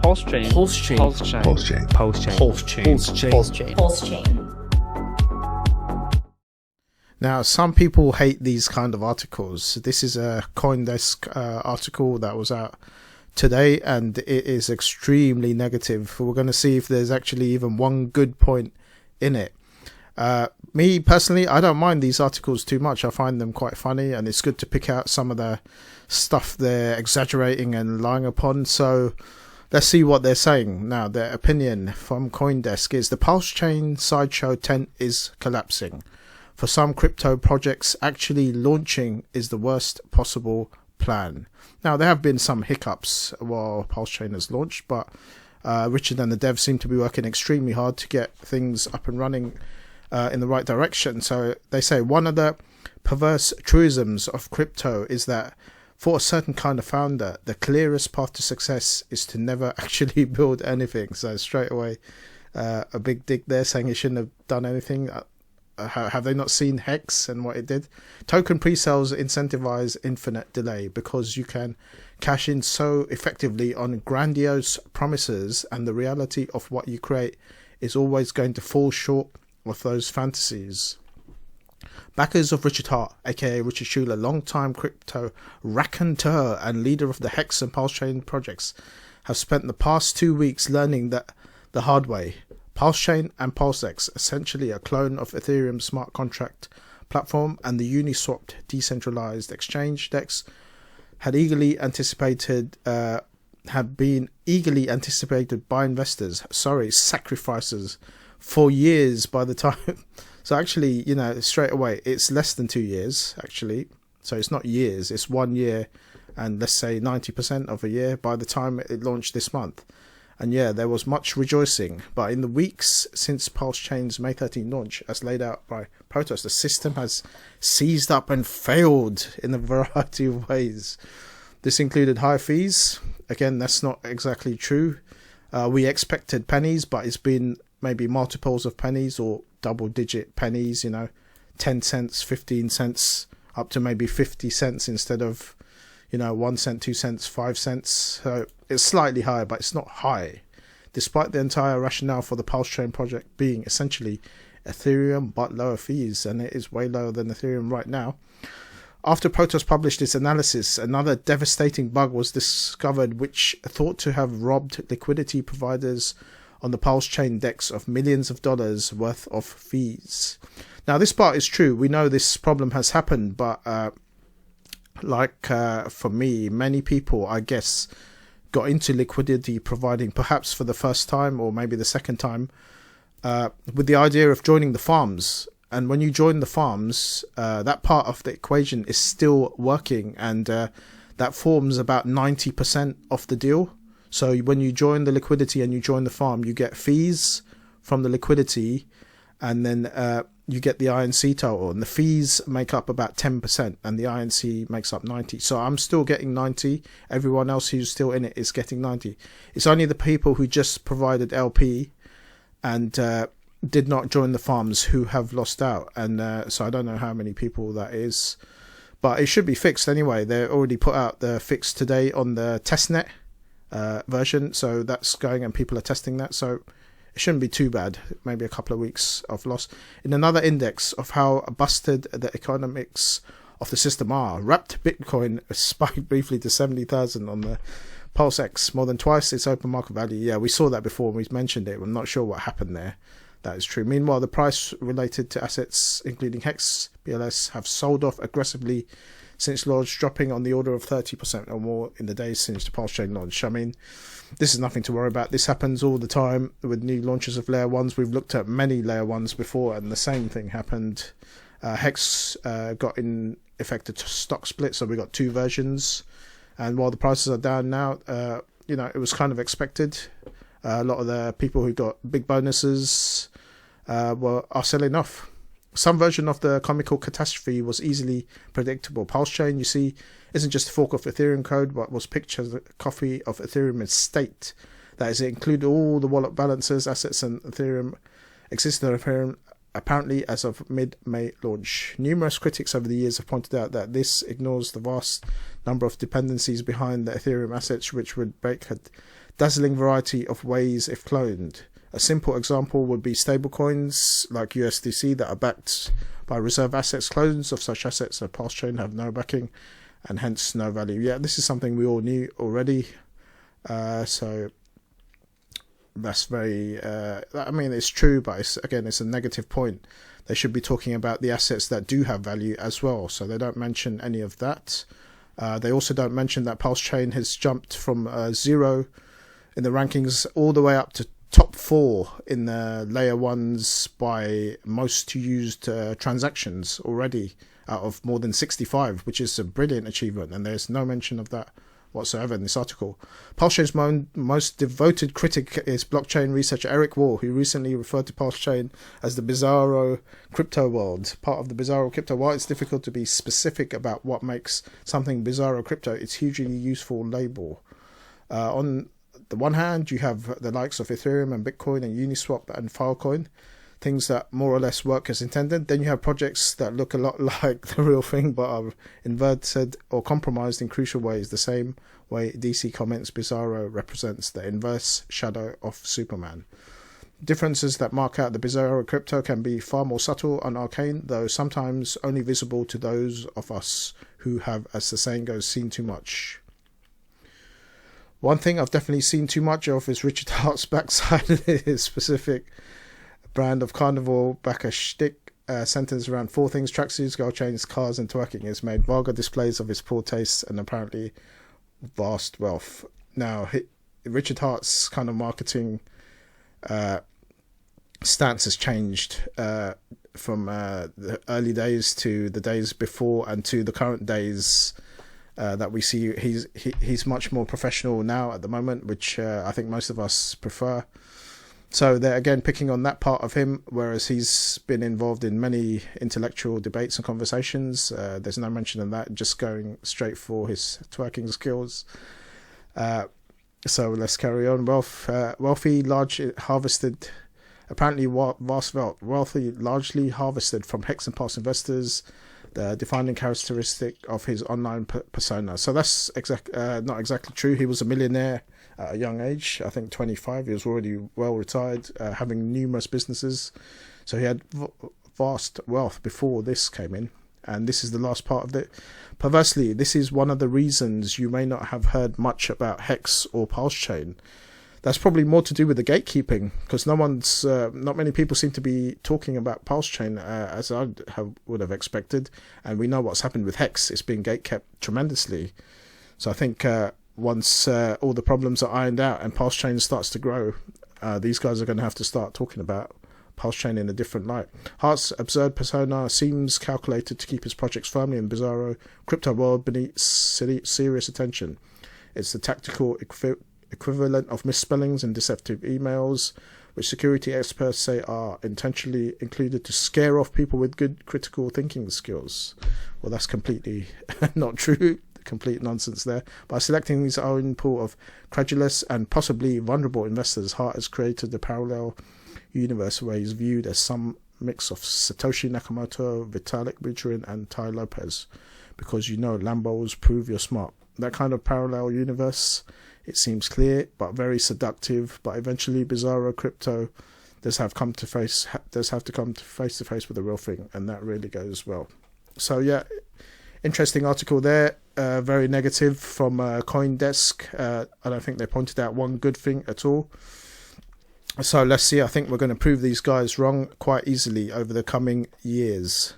PulseChain. PulseChain. PulseChain. PulseChain. PulseChain. PulseChain. PulseChain. PulseChain. Now, some people hate these kind of articles. This is a Coindesk article that was out today, and it is extremely negative. We're going to see if there's actually even one good point in it. Me personally, I don't mind these articles too much. I find them quite funny, and it's good to pick out some of the stuff they're exaggerating and lying upon. So let's see what they're saying. Now, their opinion from Coindesk is the PulseChain Sideshow tent is collapsing. For some crypto projects, actually launching is the worst possible plan. Now, there have been some hiccups while PulseChain has launched, but Richard and the devs seem to be working extremely hard to get things up and running in the right direction. So they say one of the perverse truisms of crypto is that for a certain kind of founder, the clearest path to success is to never actually build anything. So straight away, a big dig there, saying he shouldn't have done anything. Have they not seen Hex and what it did? Token pre-sales incentivize infinite delay because you can cash in so effectively on grandiose promises, and the reality of what you create is always going to fall short of those fantasies. Backers of Richard Hart, aka Richard Schuler, long-time crypto raconteur and leader of the Hex and PulseChain projects, have spent the past 2 weeks learning that the hard way. PulseChain and PulseX, essentially a clone of Ethereum's smart contract platform and the Uniswap decentralized exchange DEX, had been eagerly anticipated by investors, sacrifices, for years by the time. So actually, straight away, it's less than 2 years, actually. So it's not years, it's 1 year and let's say 90% of a year by the time it launched this month. And yeah, there was much rejoicing. But in the weeks since PulseChain's May 13 launch, as laid out by Protos, the system has seized up and failed in a variety of ways. This included high fees. Again, that's not exactly true. We expected pennies, but it's been maybe multiples of pennies or double-digit pennies, 10 cents, 15 cents, up to maybe 50 cents instead of 1 cent, 2 cents, 5 cents. So it's slightly higher, but it's not high, despite the entire rationale for the PulseChain project being essentially Ethereum but lower fees, and it is way lower than Ethereum right now. After Protos published its analysis, another devastating bug was discovered which thought to have robbed liquidity providers on the PulseChain DEX of millions of dollars worth of fees. Now, this part is true. We know this problem has happened, but for me, many people, I guess, got into liquidity providing perhaps for the first time or maybe the second time with the idea of joining the farms. And when you join the farms, that part of the equation is still working, and that forms about 90% of the deal. So when you join the liquidity and you join the farm, you get fees from the liquidity, and then you get the INC total, and the fees make up about 10% and the INC makes up 90. So I'm still getting 90. Everyone else who's still in it is getting 90. It's only the people who just provided LP and did not join the farms who have lost out. And so I don't know how many people that is, but it should be fixed anyway. They already put out the fix today on the testnet version, so that's going and people are testing that. So it shouldn't be too bad, maybe a couple of weeks of loss. In another index of how busted the economics of the system are, wrapped Bitcoin spiked briefly to 70,000 on the PulseX, more than twice its open market value. Yeah, we saw that before, we mentioned it. I'm not sure what happened there. That is true. Meanwhile, the price related to assets, including Hex, BLS, have sold off aggressively since launch, dropping on the order of 30% or more in the days since the PulseChain launch. I mean, this is nothing to worry about. This happens all the time with new launches of layer ones. We've looked at many layer ones before, and the same thing happened. Hex got in effect a stock split, so we got two versions. And while the prices are down now, it was kind of expected. A lot of the people who got big bonuses are selling off. Some version of the comical catastrophe was easily predictable. PulseChain, you see, isn't just a fork of Ethereum code, but was pictured as a copy of Ethereum state. That is, it included all the wallet balances, assets, and Ethereum existing on Ethereum apparently as of mid-May launch. Numerous critics over the years have pointed out that this ignores the vast number of dependencies behind the Ethereum assets, which would break a dazzling variety of ways if cloned. A simple example would be stablecoins like USDC that are backed by reserve assets. Clones of such assets as PulseChain have no backing and hence no value. Yeah, this is something we all knew already. So that's very, I mean, it's true, but it's a negative point. They should be talking about the assets that do have value as well. So they don't mention any of that. They also don't mention that PulseChain has jumped from 0 in the rankings all the way up to top 4 in the layer 1s by most used transactions already out of more than 65, which is a brilliant achievement, and there's no mention of that whatsoever in this article. PulseChain's most devoted critic is blockchain researcher Eric Wall, who recently referred to PulseChain as the bizarro crypto world, part of the bizarro crypto. While it's difficult to be specific about what makes something bizarro crypto, it's a hugely useful label. On the one hand, you have the likes of Ethereum and Bitcoin and Uniswap and Filecoin, things that more or less work as intended. Then you have projects that look a lot like the real thing but are inverted or compromised in crucial ways, the same way DC comments Bizarro represents the inverse shadow of Superman. Differences that mark out the Bizarro crypto can be far more subtle and arcane, though sometimes only visible to those of us who have, as the saying goes, seen too much. One thing I've definitely seen too much of is Richard Hart's backside, his specific brand of carnival backer shtick, centers around 4 things: tracksuits, gold chains, cars and twerking. Has made vulgar displays of his poor taste and apparently vast wealth. Now, Richard Hart's kind of marketing stance has changed from the early days to the days before and to the current days that we see. He's much more professional now at the moment, which I think most of us prefer. So they're again picking on that part of him, whereas he's been involved in many intellectual debates and conversations. There's no mention of that, just going straight for his twerking skills. So let's carry on. Wealthy, large harvested, apparently vast wealthy, largely harvested from Hex and Pulse investors, the defining characteristic of his online persona. So that's not exactly true. He was a millionaire at a young age, I think 25. He was already well retired, having numerous businesses. So he had vast wealth before this came in. And this is the last part of it. Perversely, this is one of the reasons you may not have heard much about Hex or PulseChain. That's probably more to do with the gatekeeping, because not many people seem to be talking about PulseChain as I would have expected. And we know what's happened with Hex. It's been gatekept tremendously. So I think once all the problems are ironed out and PulseChain starts to grow, these guys are going to have to start talking about PulseChain in a different light. Hart's absurd persona seems calculated to keep his projects firmly in bizarro crypto world beneath serious attention. It's the tactical equivalent of misspellings and deceptive emails, which security experts say are intentionally included to scare off people with good critical thinking skills. Well, that's completely not true. Complete nonsense there. By selecting his own pool of credulous and possibly vulnerable investors, Hart has created a parallel universe where he's viewed as some mix of Satoshi Nakamoto, Vitalik Buterin and Tai Lopez, because Lambos prove you're smart. That kind of parallel universe, it seems clear but very seductive, but eventually Bizarro crypto does have to come face to face with the real thing, and that really goes well. So yeah, interesting article there. Very negative from Coindesk. I don't think they pointed out one good thing at all. So let's see. I think we're going to prove these guys wrong quite easily over the coming years.